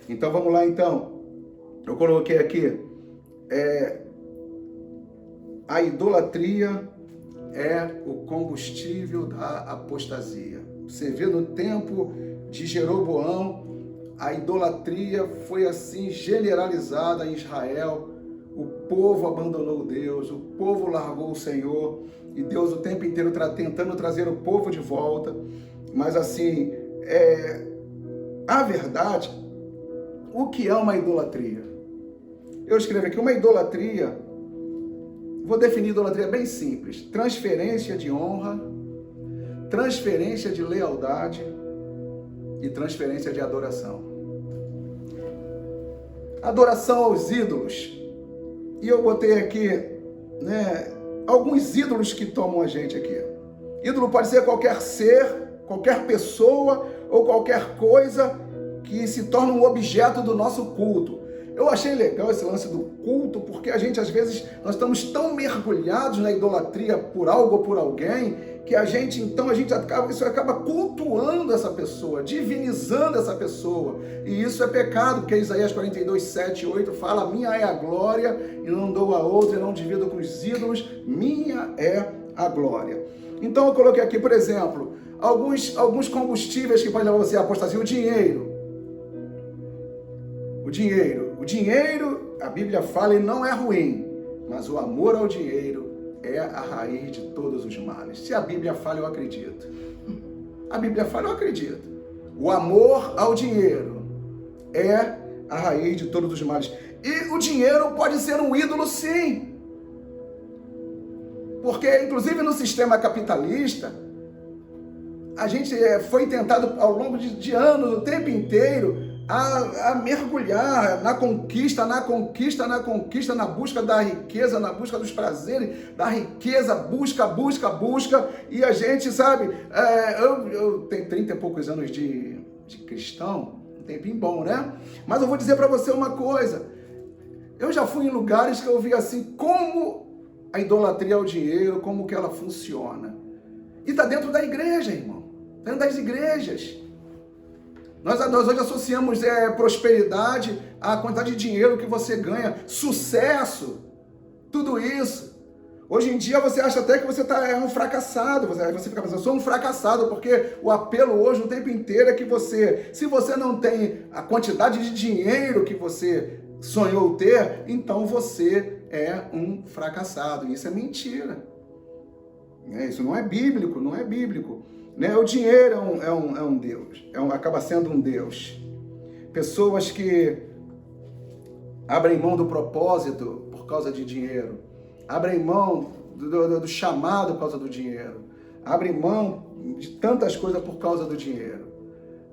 Então, vamos lá, então. Eu coloquei aqui, a idolatria é o combustível da apostasia. Você vê no tempo de Jeroboão, a idolatria foi assim generalizada em Israel. O povo abandonou Deus, o povo largou o Senhor, e Deus o tempo inteiro tentando trazer o povo de volta. Mas assim, a verdade, o que é uma idolatria? Eu escrevo aqui, uma idolatria, vou definir idolatria bem simples: transferência de honra, transferência de lealdade e transferência de adoração. Adoração aos ídolos. E eu botei aqui, né, alguns ídolos que tomam a gente aqui. Ídolo pode ser qualquer ser, qualquer pessoa ou qualquer coisa que se torna um objeto do nosso culto. Eu achei legal esse lance do culto, porque a gente, às vezes, nós estamos tão mergulhados na idolatria por algo ou por alguém, que isso acaba cultuando essa pessoa, divinizando essa pessoa. E isso é pecado, porque Isaías 42, 7 e 8 fala, minha é a glória, e não dou a outra, e não divido com os ídolos, minha é a glória. Então eu coloquei aqui, por exemplo, alguns combustíveis que podem levar você a apostasia. O dinheiro, a Bíblia fala, ele não é ruim, mas o amor ao dinheiro é a raiz de todos os males. Se a Bíblia fala, eu acredito. A Bíblia fala, eu acredito. O amor ao dinheiro é a raiz de todos os males. E o dinheiro pode ser um ídolo, sim. Porque, inclusive, no sistema capitalista, a gente foi tentado ao longo de anos, o tempo inteiro, a mergulhar na conquista, na busca da riqueza, na busca dos prazeres, da riqueza, busca, e a gente, sabe, eu tenho 30 e poucos anos de cristão, um tempinho bom, né? Mas eu vou dizer para você uma coisa, eu já fui em lugares que eu vi assim, como a idolatria ao dinheiro, como que ela funciona. E está dentro da igreja, irmão, dentro das igrejas. Nós hoje associamos prosperidade à quantidade de dinheiro que você ganha, sucesso, tudo isso. Hoje em dia você acha até que você é um fracassado, você fica pensando, eu sou um fracassado, porque o apelo hoje o tempo inteiro é que se você não tem a quantidade de dinheiro que você sonhou ter, então você é um fracassado. Isso é mentira. Isso não é bíblico, não é bíblico. O dinheiro é um Deus, acaba sendo um Deus. Pessoas que abrem mão do propósito por causa de dinheiro, abrem mão do chamado por causa do dinheiro, abrem mão de tantas coisas por causa do dinheiro.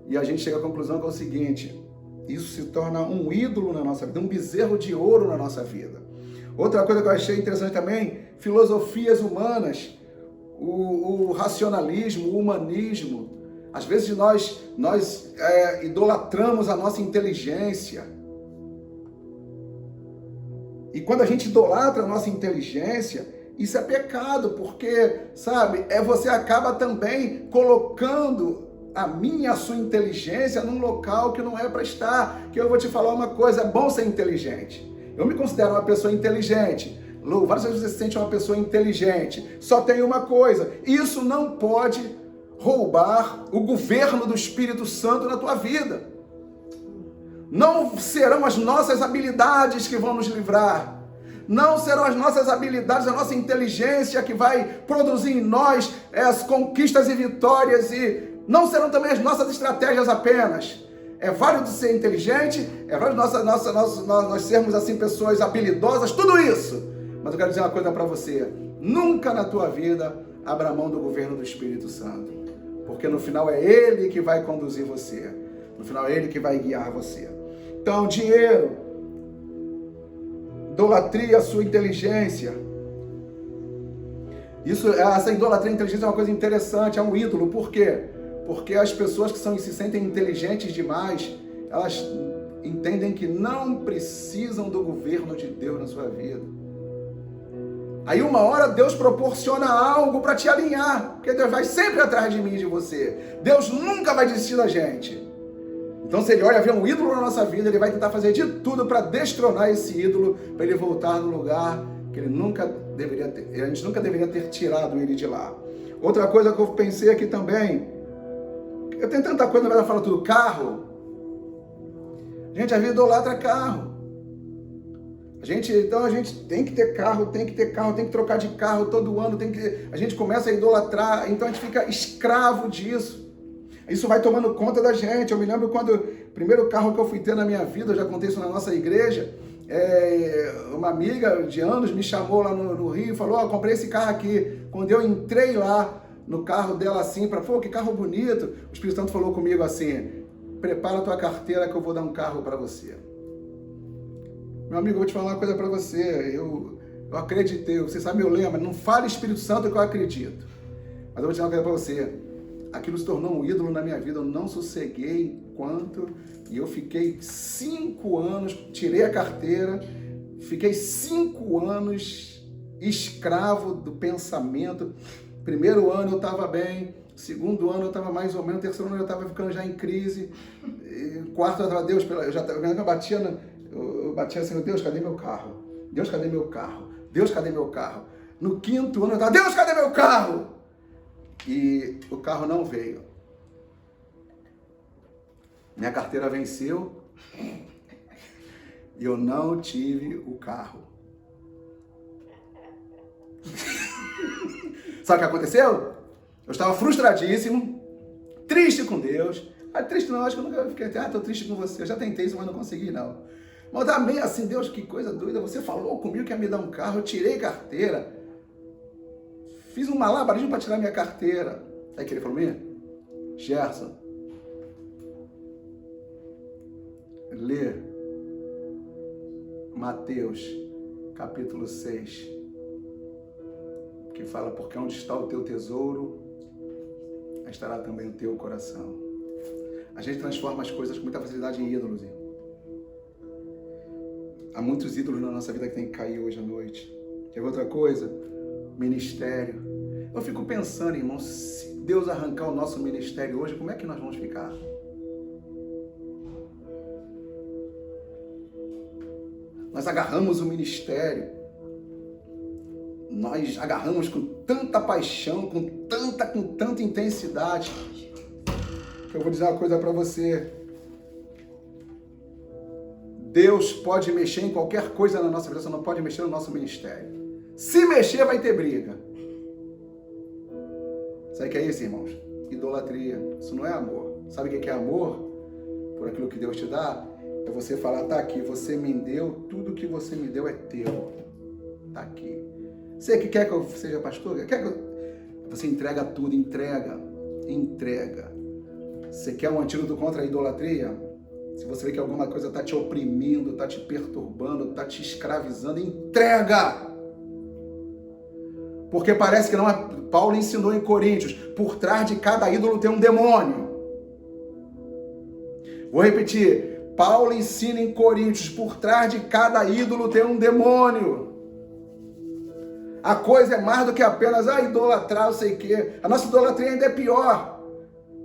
E a gente chega à conclusão que é o seguinte, isso se torna um ídolo na nossa vida, um bezerro de ouro na nossa vida. Outra coisa que eu achei interessante também, filosofias humanas, o racionalismo, o humanismo. Às vezes nós idolatramos a nossa inteligência. E quando a gente idolatra a nossa inteligência, isso é pecado, porque, sabe, você acaba também colocando a sua inteligência num local que não é para estar. Que eu vou te falar uma coisa, é bom ser inteligente. Eu me considero uma pessoa inteligente. Lu, várias vezes você se sente uma pessoa inteligente. Só tem uma coisa, isso não pode roubar o governo do Espírito Santo na tua vida. Não serão as nossas habilidades que vão nos livrar. Não serão as nossas habilidades, a nossa inteligência que vai produzir em nós as conquistas e vitórias. E não serão também as nossas estratégias apenas. É válido ser inteligente, é válido nós sermos assim pessoas habilidosas, tudo isso. Mas eu quero dizer uma coisa para você, nunca na tua vida abra mão do governo do Espírito Santo, porque no final é Ele que vai conduzir você, no final é Ele que vai guiar você. Então, dinheiro, idolatria, sua inteligência, essa idolatria e inteligência é uma coisa interessante, é um ídolo, por quê? Porque as pessoas que se sentem inteligentes demais, elas entendem que não precisam do governo de Deus na sua vida. Aí uma hora Deus proporciona algo para te alinhar, porque Deus vai sempre atrás de mim e de você. Deus nunca vai desistir da gente. Então se Ele olha ver um ídolo na nossa vida, Ele vai tentar fazer de tudo para destronar esse ídolo, para ele voltar no lugar que a gente nunca deveria ter tirado ele de lá. Outra coisa que eu pensei aqui também, eu tenho tanta coisa, na verdade, fala tudo, carro. Gente, a vida idolatra carro. Então a gente tem que ter carro, tem que trocar de carro todo ano, a gente começa a idolatrar, então a gente fica escravo disso. Isso vai tomando conta da gente. Eu me lembro quando o primeiro carro que eu fui ter na minha vida, eu já contei isso na nossa igreja, uma amiga de anos me chamou lá no Rio e falou, comprei esse carro aqui. Quando eu entrei lá no carro dela assim, que carro bonito, o Espírito Santo falou comigo assim, prepara a tua carteira que eu vou dar um carro para você. Meu amigo, eu vou te falar uma coisa para você, eu acreditei, você sabe meu lema, não fale Espírito Santo que eu acredito. Mas eu vou te dizer uma coisa para você, aquilo se tornou um ídolo na minha vida, eu não sosseguei enquanto, e eu fiquei 5 anos, tirei a carteira, fiquei 5 anos escravo do pensamento. Primeiro ano eu estava bem, segundo ano eu estava mais ou menos, terceiro ano eu estava ficando já em crise, quarto eu estava, Deus, eu batia assim, Deus, cadê meu carro? Deus, cadê meu carro? Deus, cadê meu carro? No quinto ano eu estava, Deus, cadê meu carro? E o carro não veio. Minha carteira venceu e eu não tive o carro. Sabe o que aconteceu? Eu estava frustradíssimo, triste com Deus. Triste não, acho que eu nunca fiquei, tô triste com você. Eu já tentei isso, mas não consegui não. Mas eu tava meio assim, Deus, que coisa doida. Você falou comigo que ia me dar um carro, eu tirei carteira. Fiz um malabarismo para tirar minha carteira. Sabe o que ele falou mesmo? Gerson, lê Mateus, capítulo 6, que fala, porque onde está o teu tesouro, estará também o teu coração. A gente transforma as coisas com muita facilidade em ídolos. Há muitos ídolos na nossa vida que tem que cair hoje à noite. Quer ver outra coisa? Ministério. Eu fico pensando, irmão, se Deus arrancar o nosso ministério hoje, como é que nós vamos ficar? Nós agarramos o ministério, nós agarramos com tanta paixão, com tanta intensidade, que eu vou dizer uma coisa para você. Deus pode mexer em qualquer coisa na nossa vida, só não pode mexer no nosso ministério. Se mexer, vai ter briga. Sabe o que é isso, irmãos? Idolatria. Isso não é amor. Sabe o que é amor? Por aquilo que Deus te dá? É você falar, tá aqui, você me deu, tudo que você me deu é teu. Tá aqui. Você que quer que eu seja pastor? Quer que eu... Você entrega tudo, entrega. Você quer um antídoto contra a idolatria? Se você vê que alguma coisa está te oprimindo, está te perturbando, está te escravizando, entrega! Porque parece que não é... Paulo ensinou em Coríntios, por trás de cada ídolo tem um demônio. Vou repetir. Paulo ensina em Coríntios, por trás de cada ídolo tem um demônio. A coisa é mais do que apenas idolatrar, eu sei o quê. A nossa idolatria ainda é pior.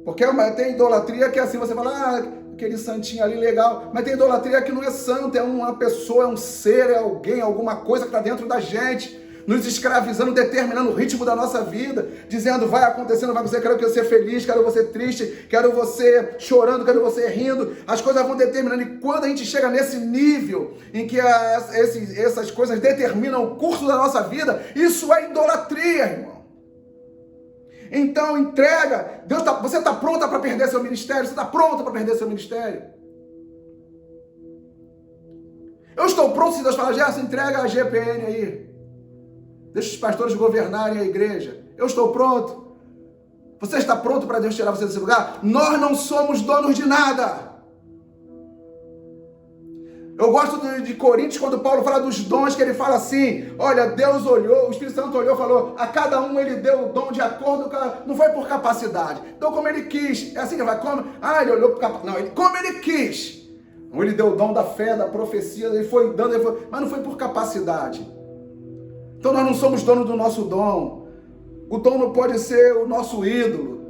Porque tem idolatria que assim, você fala, aquele santinho ali legal. Mas tem idolatria que não é santo, é uma pessoa, é um ser, é alguém, alguma coisa que está dentro da gente. Nos escravizando, determinando o ritmo da nossa vida, dizendo, vai acontecendo, vai acontecer, quero que você feliz, quero você triste, quero você chorando, quero você rindo, as coisas vão determinando, e quando a gente chega nesse nível, em que essas coisas determinam o curso da nossa vida, isso é idolatria, irmão. Então, entrega, você está pronta para perder seu ministério? Você está pronta para perder seu ministério? Eu estou pronto, se Deus falar, Gerson, entrega a GPN aí. Deixa os pastores governarem a igreja. Eu estou pronto. Você está pronto para Deus tirar você desse lugar? Nós não somos donos de nada. Eu gosto de Coríntios, quando Paulo fala dos dons, que ele fala assim, olha, Deus olhou, o Espírito Santo olhou e falou, a cada um ele deu o dom de acordo com não foi por capacidade, então como ele quis. É assim que vai, como? Ele olhou por capacidade. Não, como ele quis. Ele deu o dom da fé, da profecia, ele foi dando, mas não foi por capacidade. Então nós não somos donos do nosso dom. O dom não pode ser o nosso ídolo.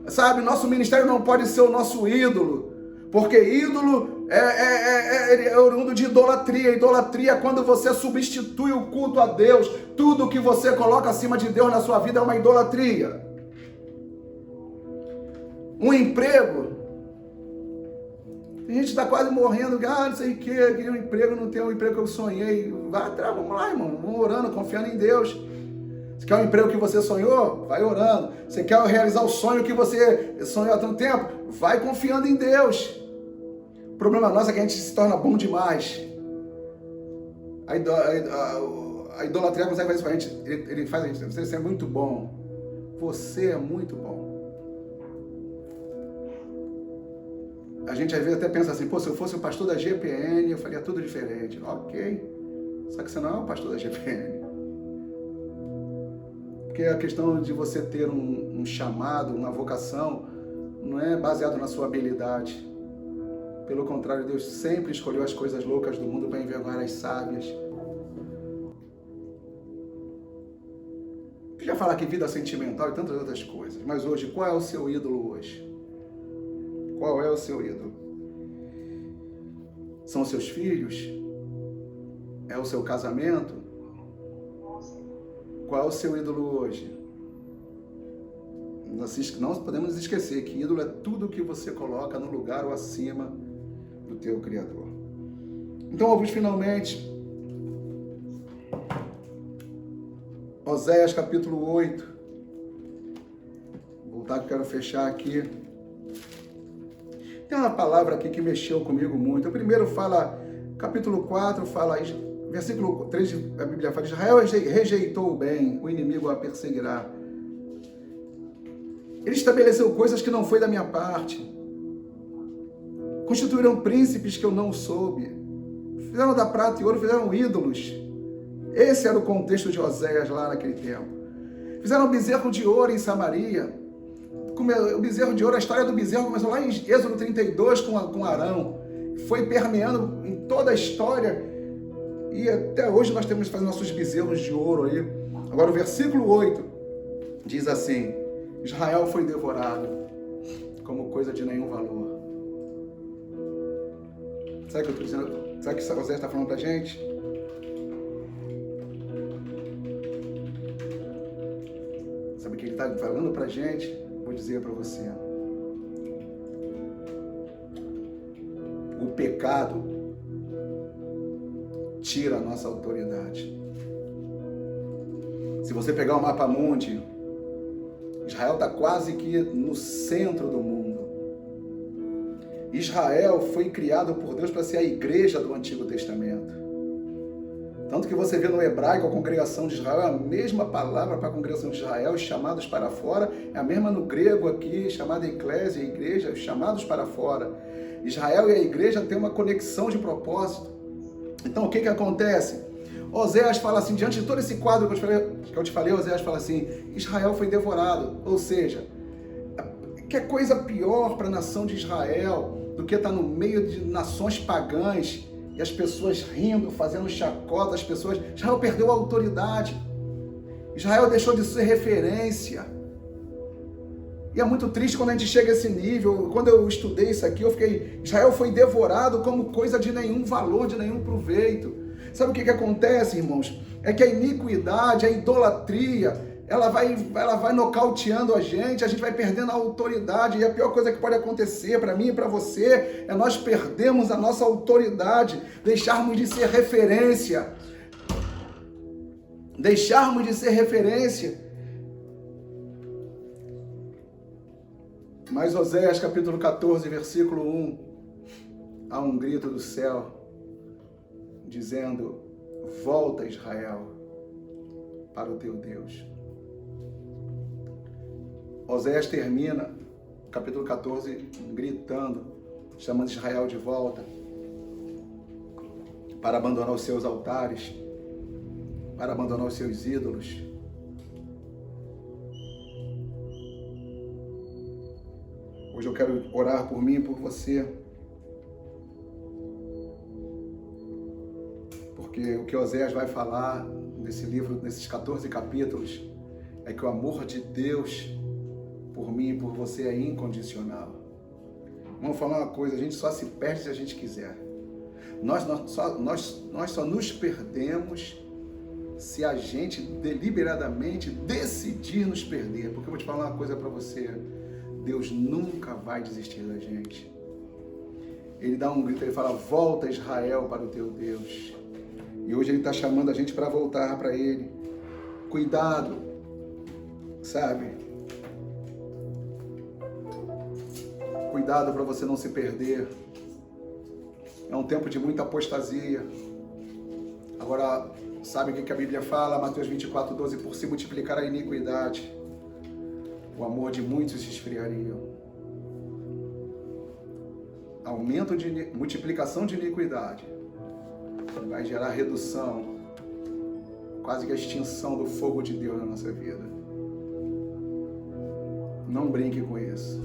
Sabe, nosso ministério não pode ser o nosso ídolo. Porque ídolo é oriundo de idolatria. Idolatria é quando você substitui o culto a Deus. Tudo que você coloca acima de Deus na sua vida é uma idolatria. Um emprego. A gente está quase morrendo, não sei o que, queria um emprego, não tem um emprego que eu sonhei. Vai atrás, vamos lá, irmão, vamos orando, confiando em Deus. Você quer um emprego que você sonhou? Vai orando. Você quer realizar o sonho que você sonhou há tanto tempo? Vai confiando em Deus. O problema nosso é que a gente se torna bom demais. A idolatria consegue fazer isso com a gente. Ele faz a gente, você é muito bom. Você é muito bom. A gente às vezes até pensa assim, se eu fosse o pastor da GPN, eu faria tudo diferente. Ok. Só que você não é o pastor da GPN. Porque a questão de você ter um chamado, uma vocação, não é baseado na sua habilidade. Pelo contrário, Deus sempre escolheu as coisas loucas do mundo para envergonhar as sábias. Eu já falar que vida sentimental e tantas outras coisas. Mas hoje, qual é o seu ídolo hoje? Qual é o seu ídolo? São os seus filhos? É o seu casamento? Qual é o seu ídolo hoje? Não podemos esquecer que ídolo é tudo que você coloca no lugar ou acima do teu Criador. Então, vamos finalmente Oséias capítulo 8. Vou voltar que eu quero fechar aqui. Tem uma palavra aqui que mexeu comigo muito. O primeiro fala, capítulo 4, fala, versículo 3, a Bíblia fala, Israel rejeitou o bem, o inimigo a perseguirá. Ele estabeleceu coisas que não foi da minha parte. Constituíram príncipes que eu não soube. Fizeram da prata e ouro, fizeram ídolos. Esse era o contexto de Oséias lá naquele tempo. Fizeram um bezerro de ouro em Samaria. O bezerro de ouro, a história do bezerro começou lá em Êxodo 32 com Arão. Foi permeando em toda a história. E até hoje nós temos que fazer nossos bezerros de ouro aí. Agora o versículo 8 diz assim: Israel foi devorado como coisa de nenhum valor. Sabe o que eu estou dizendo? Sabe o que Oséias está falando para a gente? Sabe o que ele está falando para a gente? Vou dizer para você. O pecado tira a nossa autoridade. Se você pegar o mapa mundi, Israel está quase que no centro do mundo. Israel foi criado por Deus para ser a igreja do Antigo Testamento. Tanto que você vê no hebraico a congregação de Israel, é a mesma palavra para a congregação de Israel, os chamados para fora, é a mesma no grego aqui, chamada eclésia, igreja, os chamados para fora. Israel e a igreja têm uma conexão de propósito. Então o que acontece? Oséias fala assim, diante de todo esse quadro que eu te falei, Oséias fala assim, Israel foi devorado. Ou seja, que coisa pior para a nação de Israel do que estar no meio de nações pagãs e as pessoas rindo, fazendo chacota, as pessoas... Israel perdeu a autoridade. Israel deixou de ser referência. E é muito triste quando a gente chega a esse nível. Quando eu estudei isso aqui, eu fiquei... Israel foi devorado como coisa de nenhum valor, de nenhum proveito. Sabe o que acontece, irmãos? É que a iniquidade, a idolatria, ela vai nocauteando a gente vai perdendo a autoridade. E a pior coisa que pode acontecer para mim e para você é nós perdermos a nossa autoridade, deixarmos de ser referência. Deixarmos de ser referência. Mas Oséias capítulo 14, versículo 1, há um grito do céu dizendo: volta, Israel, para o teu Deus. Oséias termina o capítulo 14 gritando, chamando Israel de volta para abandonar os seus altares, para abandonar os seus ídolos. Hoje eu quero orar por mim e por você, porque o que Oséias vai falar nesse livro, nesses 14 capítulos, é que o amor de Deus por mim e por você é incondicional. Vamos falar uma coisa, a gente só se perde se a gente quiser. Nós só nos perdemos se a gente deliberadamente decidir nos perder. Porque eu vou te falar uma coisa para você, Deus nunca vai desistir da gente. Ele dá um grito, ele fala: volta, Israel, para o teu Deus. E hoje ele está chamando a gente para voltar para ele. Cuidado, sabe? Cuidado para você não se perder. É um tempo de muita apostasia. Agora, sabe o que a Bíblia fala? Mateus 24:12, por se multiplicar a iniquidade, o amor de muitos se esfriaria. Aumento de multiplicação de iniquidade vai gerar redução, quase que a extinção do fogo de Deus na nossa vida. Não brinque com isso.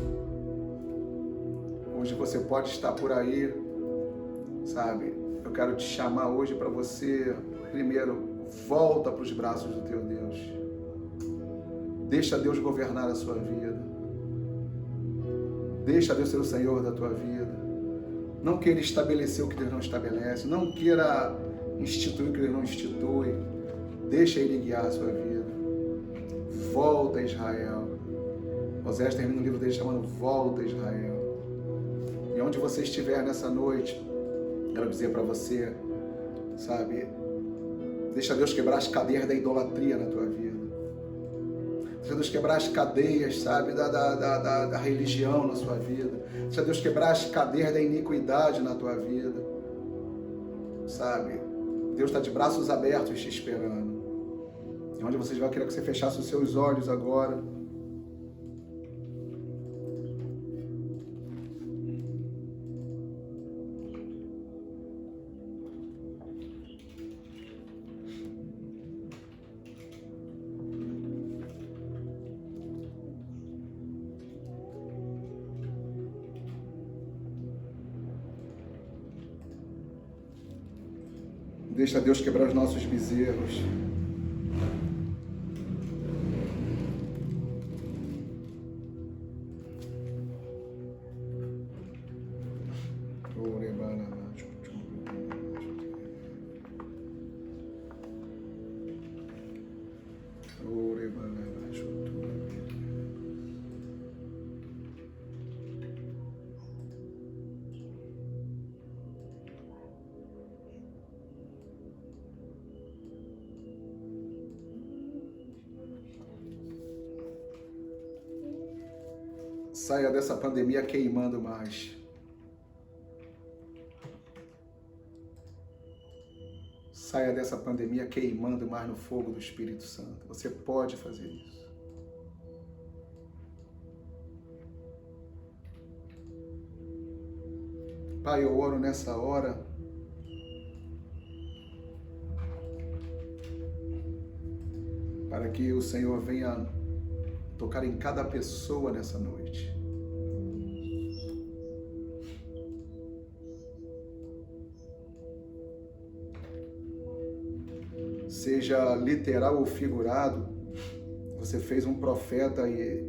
Hoje você pode estar por aí, sabe? Eu quero te chamar hoje para você, primeiro, volta para os braços do teu Deus. Deixa Deus governar a sua vida. Deixa Deus ser o Senhor da tua vida. Não queira estabelecer o que Deus não estabelece. Não queira instituir o que Deus não institui. Deixa Ele guiar a sua vida. Volta, Israel. Oséias termina o livro dele chamando Volta, Israel. E onde você estiver nessa noite, quero dizer para você, sabe, deixa Deus quebrar as cadeias da idolatria na tua vida. Deixa Deus quebrar as cadeias, sabe, da religião na sua vida. Deixa Deus quebrar as cadeias da iniquidade na tua vida. Sabe? Deus está de braços abertos te esperando. E onde você vai querer que você fechasse os seus olhos agora. Deixa Deus quebrar os nossos bezerros. Saia dessa pandemia queimando mais. Saia dessa pandemia queimando mais no fogo do Espírito Santo. Você pode fazer isso. Pai, eu oro nessa hora para que o Senhor venha tocar em cada pessoa nessa noite. Seja literal ou figurado, você fez um profeta e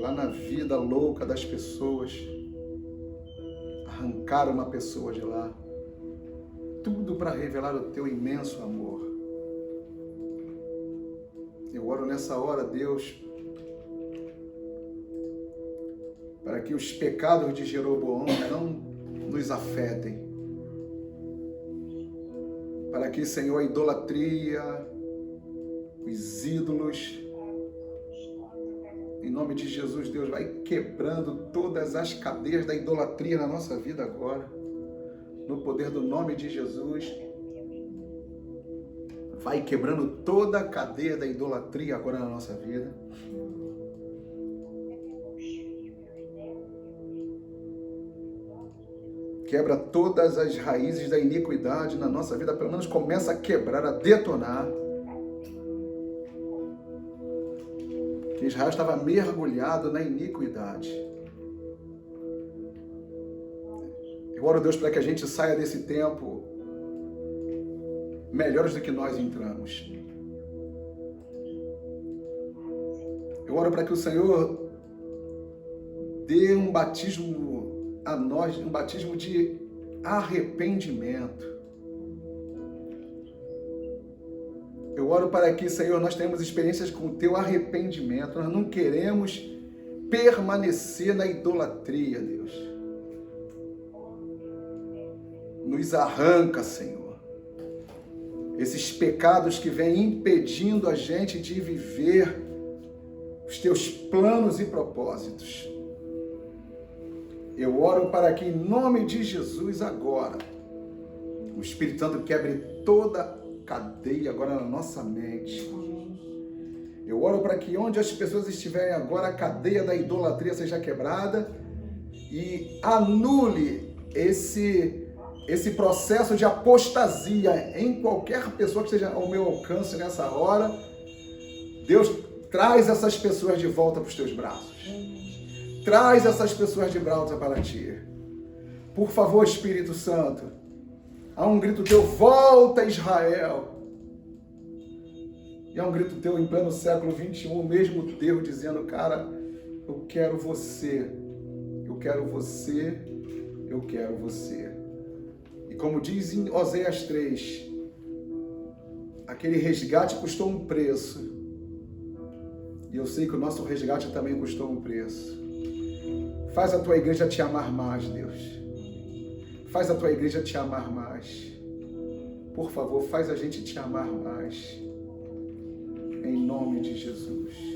lá na vida louca das pessoas, arrancaram uma pessoa de lá, tudo para revelar o teu imenso amor. Eu oro nessa hora, Deus, para que os pecados de Jeroboão não nos afetem. Para que, Senhor, a idolatria, os ídolos, em nome de Jesus, Deus, vai quebrando todas as cadeias da idolatria na nossa vida agora. No poder do nome de Jesus. Vai quebrando toda a cadeia da idolatria agora na nossa vida. Quebra todas as raízes da iniquidade na nossa vida, pelo menos começa a quebrar, a detonar. Que Israel estava mergulhado na iniquidade. Eu oro, Deus, para que a gente saia desse tempo melhores do que nós entramos. Eu oro para que o Senhor dê um batismo a nós, um batismo de arrependimento. Eu oro para que, Senhor, nós tenhamos experiências com o teu arrependimento. Nós não queremos permanecer na idolatria, Deus. Nos arranca, Senhor, esses pecados que vêm impedindo a gente de viver os teus planos e propósitos. Eu oro para que, em nome de Jesus, agora, o Espírito Santo quebre toda cadeia agora na nossa mente. Eu oro para que onde as pessoas estiverem agora, a cadeia da idolatria seja quebrada e anule esse processo de apostasia em qualquer pessoa que esteja ao meu alcance nessa hora. Deus, traz essas pessoas de volta para os teus braços. Traz essas pessoas de volta para ti. Por favor, Espírito Santo, há um grito teu, volta Israel. E há um grito teu em pleno século XXI, o mesmo Deus dizendo, cara, eu quero você, eu quero você, eu quero você. E como diz em Oséias 3, aquele resgate custou um preço. E eu sei que o nosso resgate também custou um preço. Faz a tua igreja te amar mais, Deus. Faz a tua igreja te amar mais. Por favor, faz a gente te amar mais. em nome de Jesus.